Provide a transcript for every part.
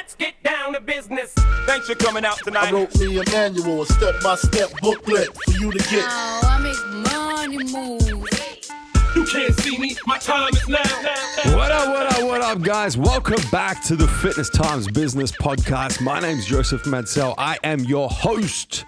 Let's get down to business. Thanks for coming out tonight. I wrote me a manual, a step-by-step booklet for you to get. Oh, I make money move. You can't see me, my time is now. What up, guys? Welcome back to the Fitness Times Business Podcast. My name's Joseph Mencel. I am your host,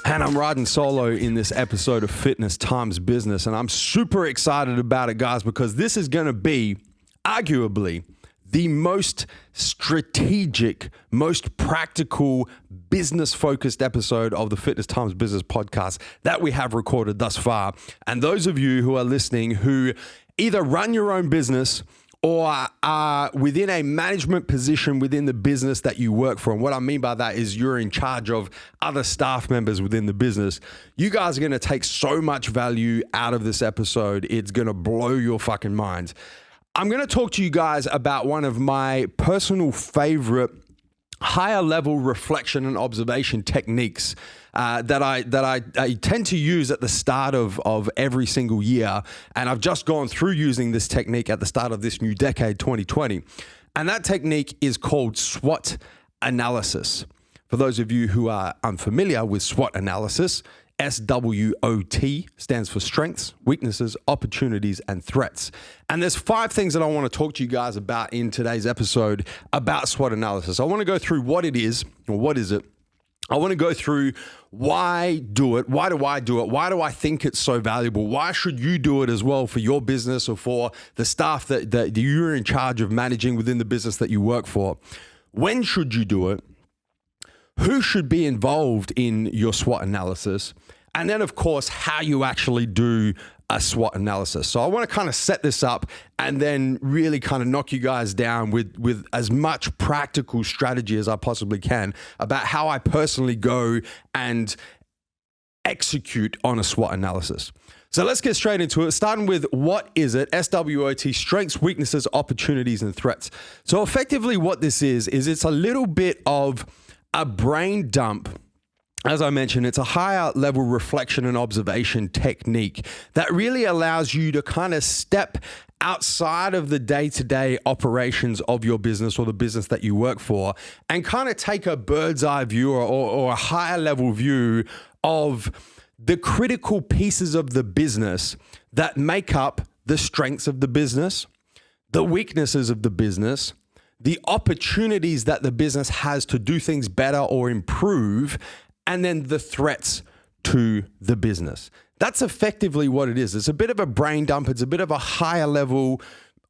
and I'm riding solo in this episode of Fitness Times Business, and I'm super excited about it, guys, because this is going to be arguably the most strategic, most practical, business-focused episode of the Fitness Times Business Podcast that we have recorded thus far. And those of you who are listening who either run your own business or are within a management position within the business that you work for. And what I mean by that is you're in charge of other staff members within the business. You guys are going to take so much value out of this episode. It's going to blow your fucking minds. I'm going to talk to you guys about one of my personal favorite higher level reflection and observation techniques that I tend to use at the start of every single year. And I've just gone through using this technique at the start of this new decade, 2020. And that technique is called SWOT analysis. For those of you who are unfamiliar with SWOT analysis, S.W.O.T stands for strengths, weaknesses, opportunities, and threats. And there's 5 things that I want to talk to you guys about in today's episode about SWOT analysis. I want to go through what it is, or what is it. I want to go through why do it, why do I do it, why do I think it's so valuable, why should you do it as well for your business or for the staff that you're in charge of managing within the business that you work for. When should you do it? Who should be involved in your SWOT analysis? And then, of course, how you actually do a SWOT analysis. So I want to kind of set this up and then really kind of knock you guys down with as much practical strategy as I possibly can about how I personally go and execute on a SWOT analysis. So let's get straight into it, starting with what is it? S.W.O.T, strengths, weaknesses, opportunities, and threats. So effectively what this is it's a little bit of a brain dump. As I mentioned, it's a higher level reflection and observation technique that really allows you to kind of step outside of the day-to-day operations of your business or the business that you work for and kind of take a bird's eye view or a higher level view of the critical pieces of the business that make up the strengths of the business, the weaknesses of the business, the opportunities that the business has to do things better or improve, and then the threats to the business. That's effectively what it is. It's a bit of a brain dump. It's a bit of a higher level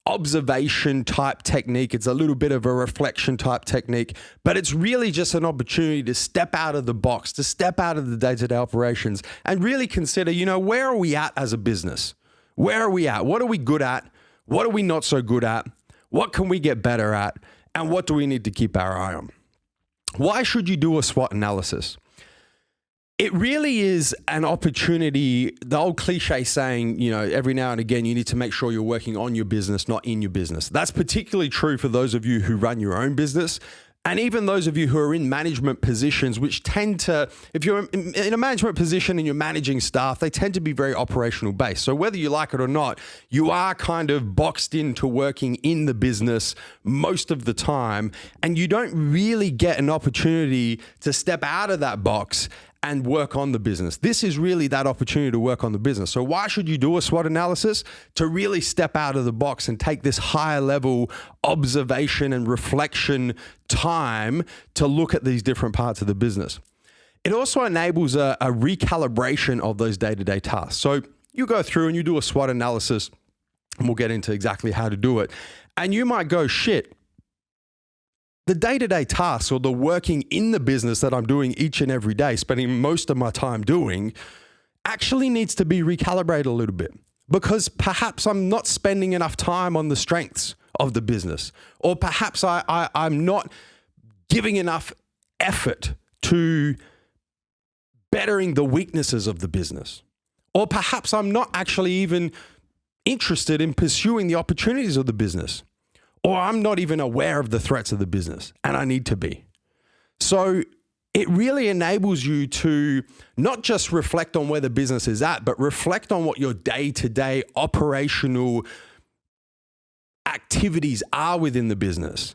observation type technique. It's a little bit of a reflection type technique, but it's really just an opportunity to step out of the box, to step out of the day-to-day operations and really consider, where are we at as a business? Where are we at? What are we good at? What are we not so good at? What can we get better at? And what do we need to keep our eye on? Why should you do a SWOT analysis? It really is an opportunity, the old cliche saying, every now and again, you need to make sure you're working on your business, not in your business. That's particularly true for those of you who run your own business. And even those of you who are in management positions, which tend to, if you're in a management position and you're managing staff, they tend to be very operational based. So whether you like it or not, you are kind of boxed into working in the business most of the time, and you don't really get an opportunity to step out of that box and work on the business. This is really that opportunity to work on the business. So why should you do a SWOT analysis? To really step out of the box and take this higher level observation and reflection time to look at these different parts of the business. It also enables a recalibration of those day-to-day tasks. So you go through and you do a SWOT analysis, and we'll get into exactly how to do it. And you might go, shit, the day-to-day tasks or the working in the business that I'm doing each and every day, spending most of my time doing, actually needs to be recalibrated a little bit, because perhaps I'm not spending enough time on the strengths of the business, or perhaps I'm not giving enough effort to bettering the weaknesses of the business, or perhaps I'm not actually even interested in pursuing the opportunities of the business. Or I'm not even aware of the threats of the business, and I need to be. So it really enables you to not just reflect on where the business is at, but reflect on what your day-to-day operational activities are within the business.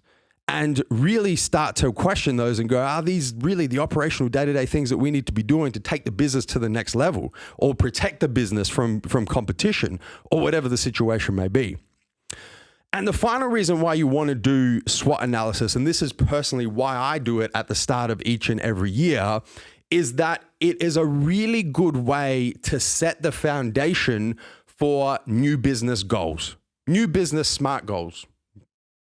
and really start to question those and go, are these really the operational day-to-day things that we need to be doing to take the business to the next level or protect the business from competition or whatever the situation may be? And the final reason why you want to do SWOT analysis, and this is personally why I do it at the start of each and every year, is that it is a really good way to set the foundation for new business goals, new business SMART goals.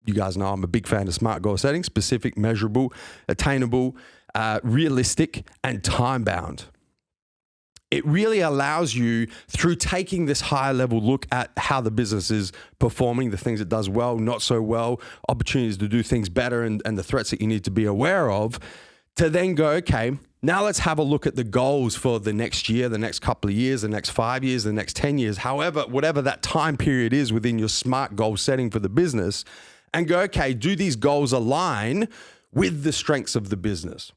You guys know I'm a big fan of SMART goal setting: specific, measurable, attainable, realistic, and time-bound. It really allows you, through taking this higher level look at how the business is performing, the things it does well, not so well, opportunities to do things better, and the threats that you need to be aware of, to then go, okay, now let's have a look at the goals for the next year, the next couple of years, the next 5 years, the next 10 years, however, whatever that time period is within your SMART goal setting for the business, and go, okay, do these goals align with the strengths of the business,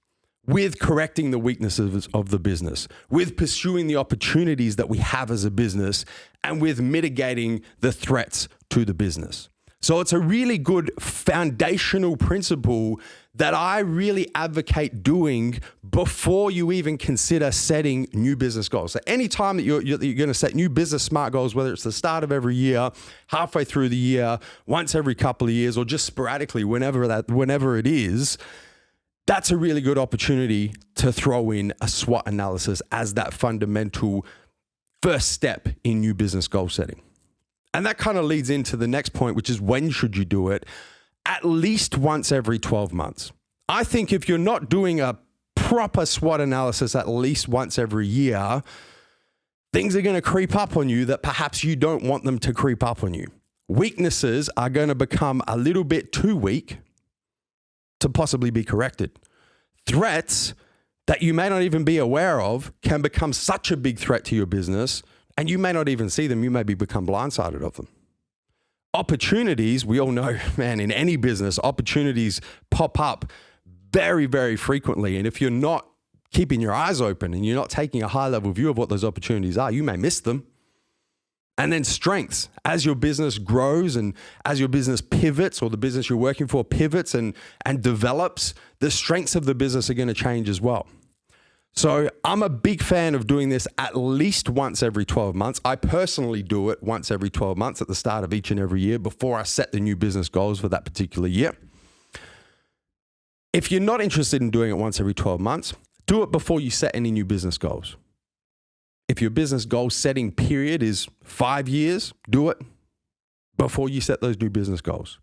with correcting the weaknesses of the business, with pursuing the opportunities that we have as a business, and with mitigating the threats to the business. So it's a really good foundational principle that I really advocate doing before you even consider setting new business goals. So anytime that you're going to set new business SMART goals, whether it's the start of every year, halfway through the year, once every couple of years, or just sporadically, whenever it is, that's a really good opportunity to throw in a SWOT analysis as that fundamental first step in new business goal setting. And that kind of leads into the next point, which is when should you do it? At least once every 12 months. I think if you're not doing a proper SWOT analysis at least once every year, things are going to creep up on you that perhaps you don't want them to creep up on you. Weaknesses are going to become a little bit too weak to possibly be corrected. Threats that you may not even be aware of can become such a big threat to your business, and you may not even see them. You maybe become blindsided of them. Opportunities, we all know, man, in any business, opportunities pop up very, very frequently. And if you're not keeping your eyes open and you're not taking a high level view of what those opportunities are, you may miss them. And then strengths, as your business grows and as your business pivots, or the business you're working for pivots and develops, the strengths of the business are going to change as well. So I'm a big fan of doing this at least once every 12 months. I personally do it once every 12 months at the start of each and every year before I set the new business goals for that particular year. If you're not interested in doing it once every 12 months, do it before you set any new business goals. If your business goal setting period is 5 years, do it before you set those new business goals.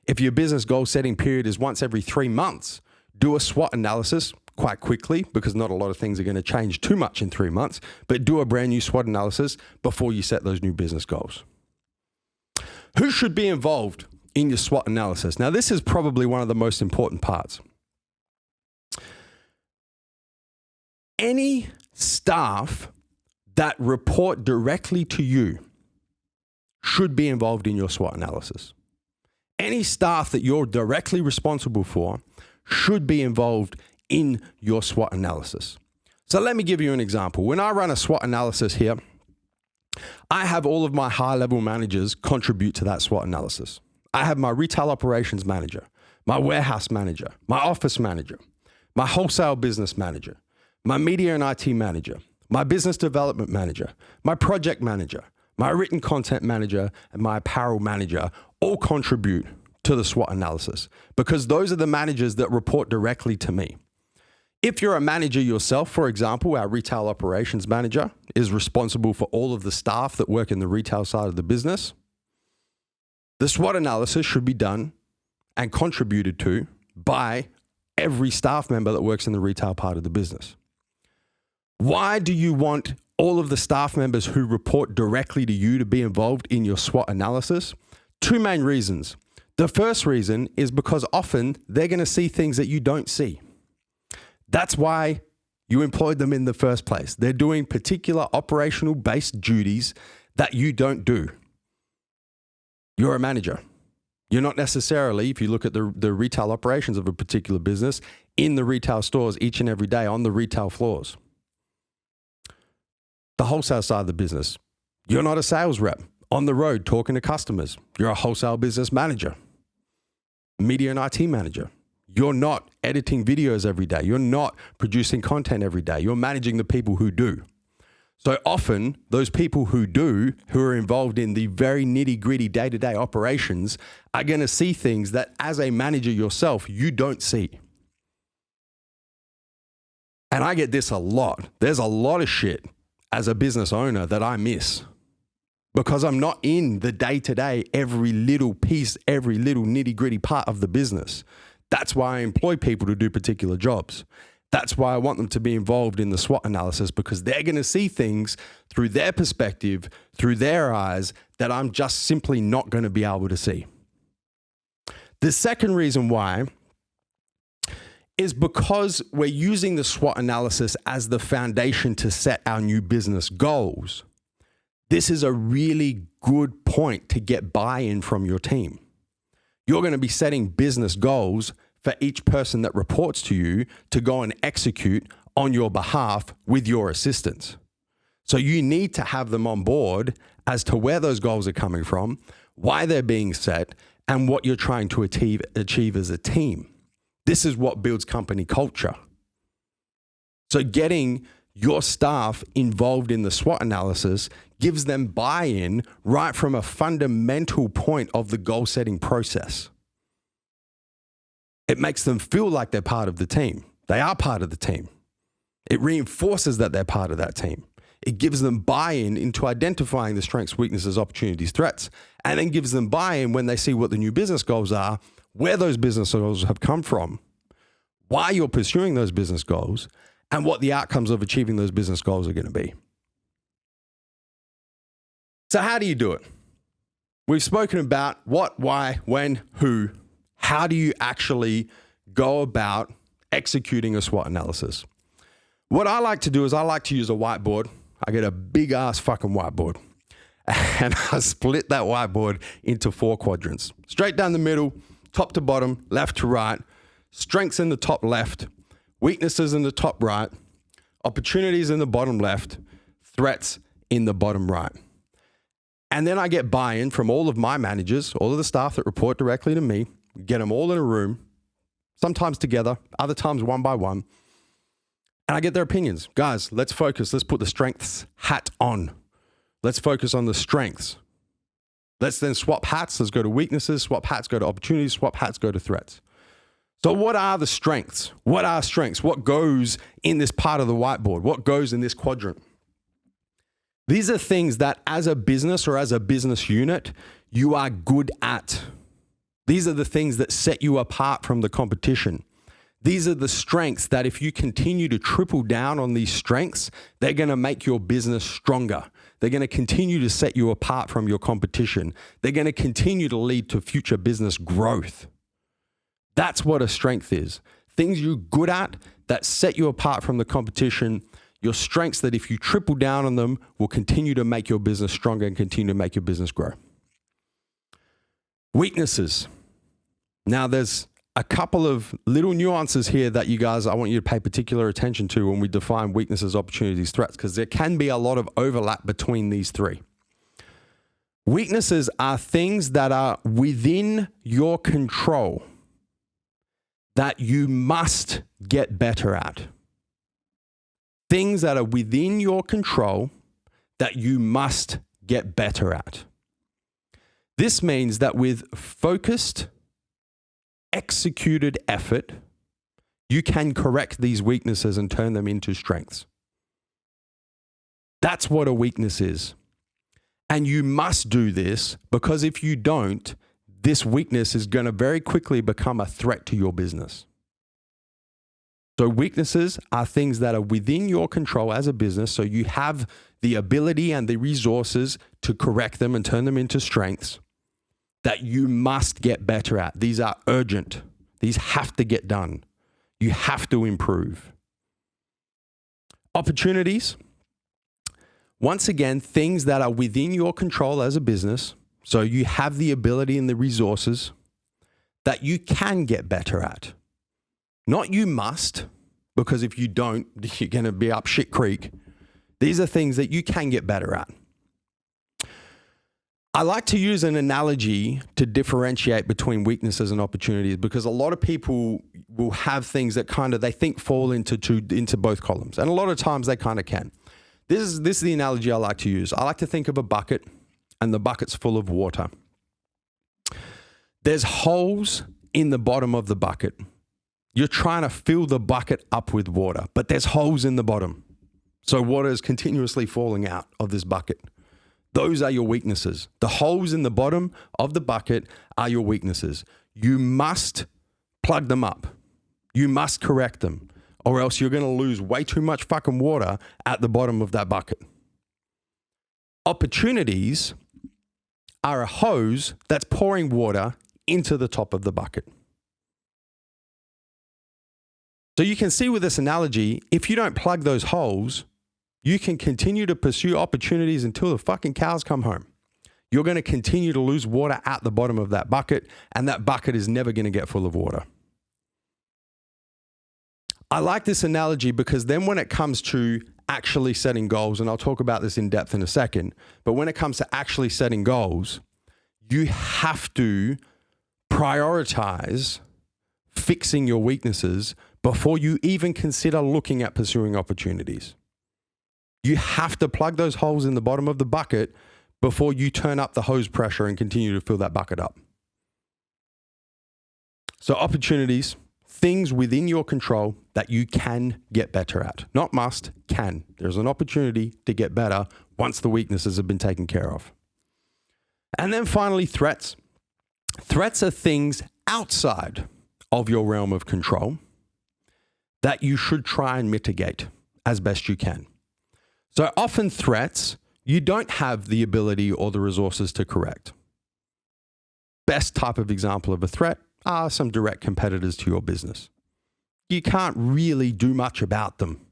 If your business goal setting period is once every 3 months, do a SWOT analysis quite quickly, because not a lot of things are going to change too much in 3 months, but do a brand new SWOT analysis before you set those new business goals. Who should be involved in your SWOT analysis? Now, this is probably one of the most important parts. Any staff that report directly to you should be involved in your SWOT analysis. Any staff that you're directly responsible for should be involved in your SWOT analysis. So let me give you an example. When I run a SWOT analysis here, I have all of my high-level managers contribute to that SWOT analysis. I have my retail operations manager, my warehouse manager, my office manager, my wholesale business manager, my media and IT manager, my business development manager, my project manager, my written content manager, and my apparel manager all contribute to the SWOT analysis, because those are the managers that report directly to me. If you're a manager yourself, for example, our retail operations manager is responsible for all of the staff that work in the retail side of the business. The SWOT analysis should be done and contributed to by every staff member that works in the retail part of the business. Why do you want all of the staff members who report directly to you to be involved in your SWOT analysis? Two main reasons. The first reason is because often they're going to see things that you don't see. That's why you employed them in the first place. They're doing particular operational based duties that you don't do. You're a manager. You're not necessarily, if you look at the retail operations of a particular business, in the retail stores each and every day on the retail floors. The wholesale side of the business, you're not a sales rep on the road talking to customers. You're a wholesale business manager. media and IT manager. You're not editing videos every day. You're not producing content every day. You're managing the people who do. So often, those people who do, who are involved in the very nitty-gritty day-to-day operations, are going to see things that as a manager yourself, you don't see. And I get this a lot. There's a lot of shit as a business owner that I miss because I'm not in the day-to-day, every little piece, every little nitty-gritty part of the business. That's why I employ people to do particular jobs. That's why I want them to be involved in the SWOT analysis, because they're going to see things through their perspective, through their eyes, that I'm just simply not going to be able to see. The second reason why is because we're using the SWOT analysis as the foundation to set our new business goals. This is a really good point to get buy-in from your team. You're going to be setting business goals for each person that reports to you to go and execute on your behalf with your assistance. So you need to have them on board as to where those goals are coming from, why they're being set, and what you're trying to achieve as a team. This is what builds company culture. So getting your staff involved in the SWOT analysis gives them buy-in right from a fundamental point of the goal-setting process. It makes them feel like they're part of the team. They are part of the team. It reinforces that they're part of that team. It gives them buy-in into identifying the strengths, weaknesses, opportunities, threats, and then gives them buy-in when they see what the new business goals are, where those business goals have come from, why you're pursuing those business goals, and what the outcomes of achieving those business goals are going to be. So how do you do it? We've spoken about what, why, when, who. How do you actually go about executing a SWOT analysis? What I like to do is I like to use a whiteboard. I get a big ass fucking whiteboard and I split that whiteboard into 4 quadrants. Straight down the middle, top to bottom, left to right, strengths in the top left, weaknesses in the top right, opportunities in the bottom left, threats in the bottom right. And then I get buy-in from all of my managers, all of the staff that report directly to me, get them all in a room, sometimes together, other times one by one, and I get their opinions. Guys, let's focus. Let's put the strengths hat on. Let's focus on the strengths. Let's then swap hats. Let's go to weaknesses, swap hats, go to opportunities, swap hats, go to threats. So what are the strengths? What are strengths? What goes in this part of the whiteboard? What goes in this quadrant? These are things that as a business or as a business unit, you are good at. These are the things that set you apart from the competition. These are the strengths that if you continue to triple down on these strengths, they're going to make your business stronger. They're going to continue to set you apart from your competition. They're going to continue to lead to future business growth. That's what a strength is. Things you're good at that set you apart from the competition, your strengths that if you triple down on them will continue to make your business stronger and continue to make your business grow. Weaknesses. Now there's a couple of little nuances here that you guys, I want you to pay particular attention to when we define weaknesses, opportunities, threats, because there can be a lot of overlap between these 3. Weaknesses are things that are within your control that you must get better at. Things that are within your control that you must get better at. This means that with focused, executed effort, you can correct these weaknesses and turn them into strengths. That's what a weakness is. And you must do this because if you don't, this weakness is going to very quickly become a threat to your business. So weaknesses are things that are within your control as a business, so you have the ability and the resources to correct them and turn them into strengths that you must get better at. These are urgent. These have to get done. You have to improve. Opportunities. Once again, things that are within your control as a business, so you have the ability and the resources that you can get better at. Not you must, because if you don't, you're going to be up shit creek. These are things that you can get better at. I like to use an analogy to differentiate between weaknesses and opportunities, because a lot of people will have things that they think fall into both columns. And a lot of times they kind of can. This is the analogy I like to use. I like to think of a bucket, and the bucket's full of water. There's holes in the bottom of the bucket. You're trying to fill the bucket up with water, but there's holes in the bottom. So water is continuously falling out of this bucket. Those are your weaknesses. The holes in the bottom of the bucket are your weaknesses. You must plug them up. You must correct them, or else you're going to lose way too much fucking water at the bottom of that bucket. Opportunities are a hose that's pouring water into the top of the bucket. So you can see with this analogy, if you don't plug those holes, you can continue to pursue opportunities until the fucking cows come home. You're going to continue to lose water at the bottom of that bucket, and that bucket is never going to get full of water. I like this analogy because then when it comes to actually setting goals, and I'll talk about this in depth in a second, but when it comes to actually setting goals, you have to prioritize fixing your weaknesses before you even consider looking at pursuing opportunities. You have to plug those holes in the bottom of the bucket before you turn up the hose pressure and continue to fill that bucket up. So opportunities, things within your control that you can get better at. Not must, can. There's an opportunity to get better once the weaknesses have been taken care of. And then finally, threats. Threats are things outside of your realm of control that you should try and mitigate as best you can. So often threats, you don't have the ability or the resources to correct. Best type of example of a threat are some direct competitors to your business. You can't really do much about them.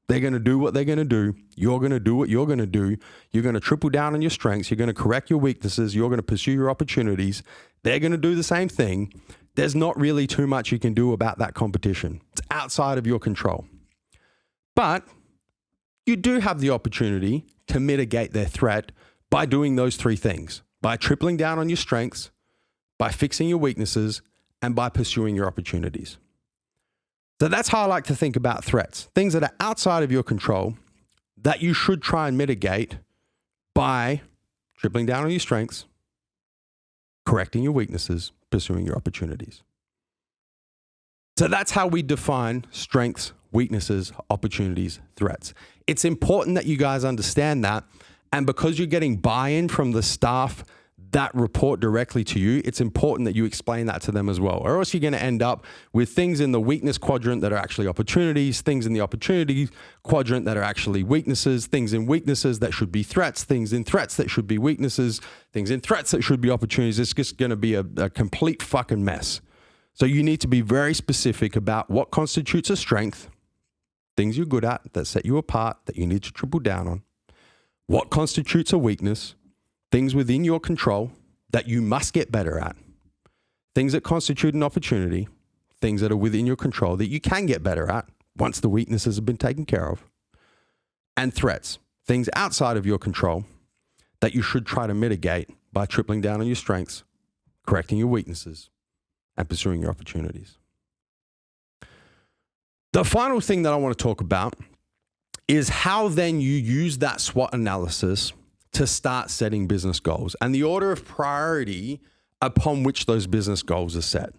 They're going to do what they're going to do. You're going to do what you're going to do. You're going to triple down on your strengths. You're going to correct your weaknesses. You're going to pursue your opportunities. They're going to do the same thing. There's not really too much you can do about that competition. It's outside of your control. But you do have the opportunity to mitigate their threat by doing those three things: by tripling down on your strengths, by fixing your weaknesses, and by pursuing your opportunities. So that's how I like to think about threats. Things that are outside of your control that you should try and mitigate by tripling down on your strengths, correcting your weaknesses, pursuing your opportunities. So that's how we define strengths, weaknesses, opportunities, threats. It's important that you guys understand that. And because you're getting buy-in from the staff that report directly to you, it's important that you explain that to them as well. Or else you're going to end up with things in the weakness quadrant that are actually opportunities, things in the opportunity quadrant that are actually weaknesses, things in weaknesses that should be threats, things in threats that should be weaknesses, things in threats that should be opportunities. It's just going to be a complete fucking mess. So you need to be very specific about what constitutes a strength, things you're good at that set you apart, that you need to triple down on. What constitutes a weakness, things within your control that you must get better at, things that constitute an opportunity, things that are within your control that you can get better at once the weaknesses have been taken care of, and threats, things outside of your control that you should try to mitigate by tripling down on your strengths, correcting your weaknesses, and pursuing your opportunities. The final thing that I want to talk about is how then you use that SWOT analysis to start setting business goals and the order of priority upon which those business goals are set.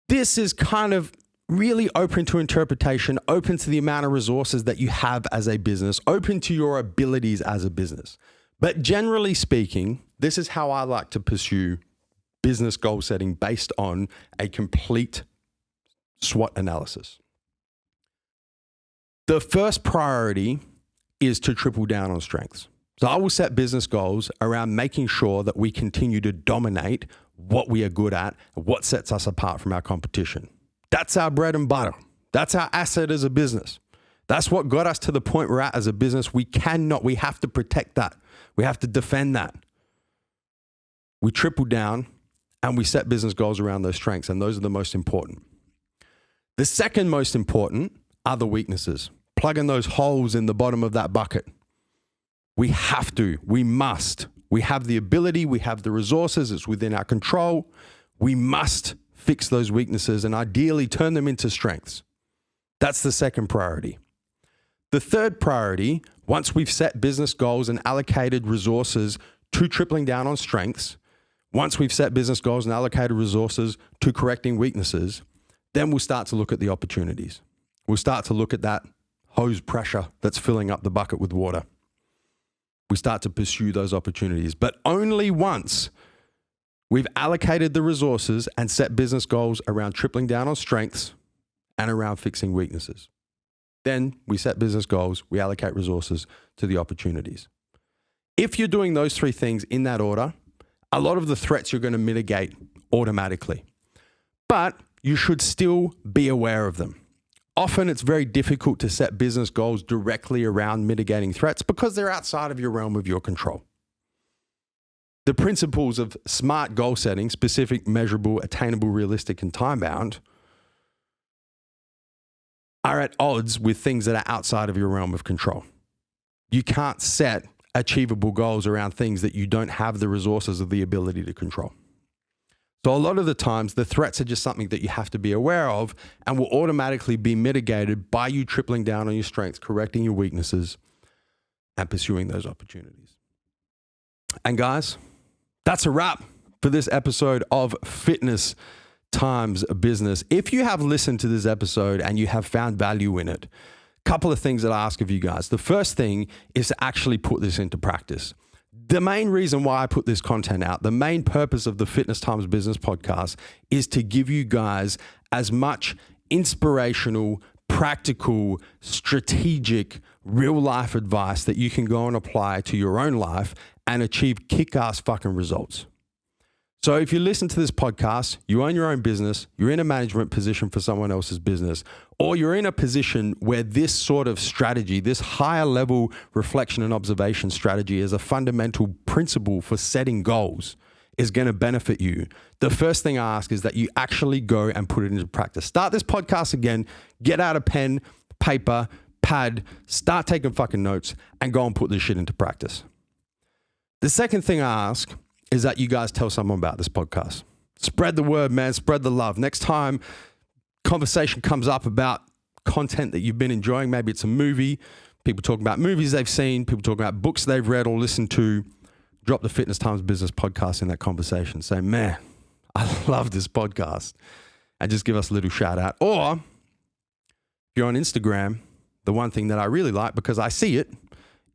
This is kind of really open to interpretation, open to the amount of resources that you have as a business, open to your abilities as a business. But generally speaking, this is how I like to pursue business goal setting based on a complete SWOT analysis. The first priority is to triple down on strengths. So I will set business goals around making sure that we continue to dominate what we are good at, what sets us apart from our competition. That's our bread and butter. That's our asset as a business. That's what got us to the point we're at as a business. We have to protect that. We have to defend that. We triple down and we set business goals around those strengths, and those are the most important. The second most important are the weaknesses. Plugging those holes in the bottom of that bucket. We have to, we must We have the ability, we have the resources, it's within our control. We must fix those weaknesses and ideally turn them into strengths. That's the second priority. The third priority, once we've set business goals and allocated resources to tripling down on strengths, once we've set business goals and allocated resources to correcting weaknesses, then we'll start to look at the opportunities. We'll start to look at that hose pressure that's filling up the bucket with water. We start to pursue those opportunities, but only once we've allocated the resources and set business goals around tripling down on strengths and around fixing weaknesses. Then we set business goals, we allocate resources to the opportunities. If you're doing those three things in that order, a lot of the threats you're going to mitigate automatically, but you should still be aware of them. Often it's very difficult to set business goals directly around mitigating threats because they're outside of your realm of your control. The principles of smart goal setting, specific, measurable, attainable, realistic, and time-bound, are at odds with things that are outside of your realm of control. You can't set achievable goals around things that you don't have the resources or the ability to control. So a lot of the times, the threats are just something that you have to be aware of and will automatically be mitigated by you tripling down on your strengths, correcting your weaknesses, and pursuing those opportunities. And guys, that's a wrap for this episode of Fitness Times Business. If you have listened to this episode and you have found value in it, a couple of things that I ask of you guys. The first thing is to actually put this into practice. The main reason why I put this content out, the main purpose of the Fitness Times Business podcast is to give you guys as much inspirational, practical, strategic, real life advice that you can go and apply to your own life and achieve kick-ass fucking results. So if you listen to this podcast, you own your own business, you're in a management position for someone else's business, or you're in a position where this sort of strategy, this higher level reflection and observation strategy as a fundamental principle for setting goals is going to benefit you. The first thing I ask is that you actually go and put it into practice. Start this podcast again, get out a pen, paper, pad, start taking fucking notes and go and put this shit into practice. The second thing I ask is that you guys tell someone about this podcast. Spread the word, man. Spread the love. Next time conversation comes up about content that you've been enjoying, maybe it's a movie, people talking about movies they've seen, people talking about books they've read or listened to, drop the Fitness Times Business podcast in that conversation. Say, man, I love this podcast. And just give us a little shout out. Or if you're on Instagram, the one thing that I really like, because I see it,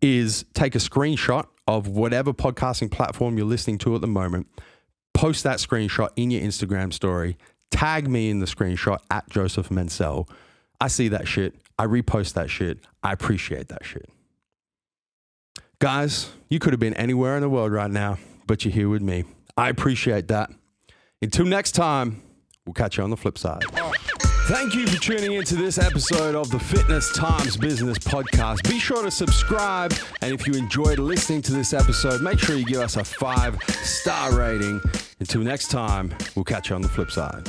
is take a screenshot of whatever podcasting platform you're listening to at the moment, post that screenshot in your Instagram story, tag me in the screenshot at Joseph Mencel. I see that shit. I repost that shit. I appreciate that shit. Guys, you could have been anywhere in the world right now, but you're here with me. I appreciate that. Until next time, we'll catch you on the flip side. Thank you for tuning into this episode of the Fitness Times Business Podcast. Be sure to subscribe, and if you enjoyed listening to this episode, make sure you give us a 5-star rating. Until next time, we'll catch you on the flip side.